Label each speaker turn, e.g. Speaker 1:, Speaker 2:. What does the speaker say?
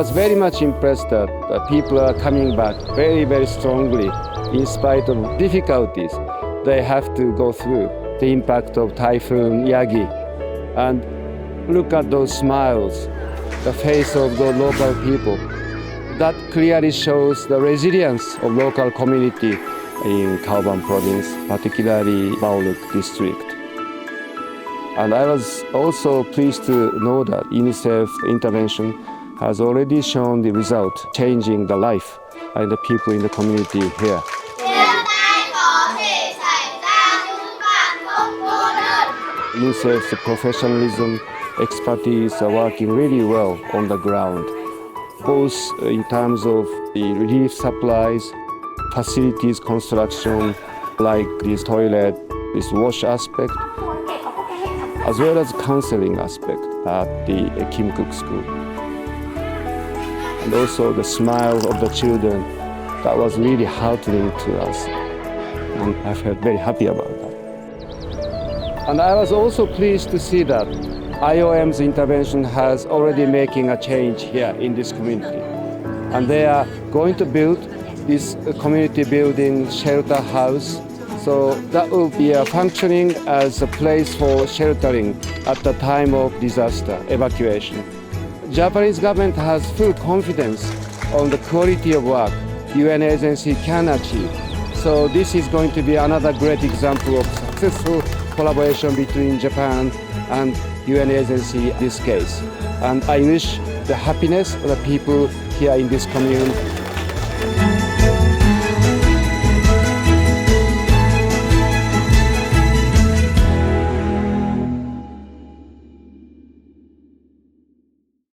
Speaker 1: was very much impressed that people are coming back very, very strongly in spite of difficulties they have to go through, the impact of Typhoon Yagi. And look at those smiles, the face of the local people. That clearly shows the resilience of local community in Kalban province, particularly Baoluk district. And I was also pleased to know that UNICEF intervention has already shown the result, changing the life and the people in the community here. UNICEF's professionalism, expertise are working really well on the ground, both in terms of the relief supplies, facilities construction, like this toilet, this wash aspect, as well as counseling aspect at the Kim Cook School. And also the smile of the children, that was really heartening to us. And I felt very happy about that. And I was also pleased to see that IOM's intervention has already making a change here in this community. And they are going to build this community building shelter house. So that will be functioning as a place for sheltering at the time of disaster evacuation. Japanese government has full confidence on the quality of work UN agency can achieve. So this is going to be another great example of successful collaboration between Japan and UN agency in this case. And I wish the happiness of the people here in this commune.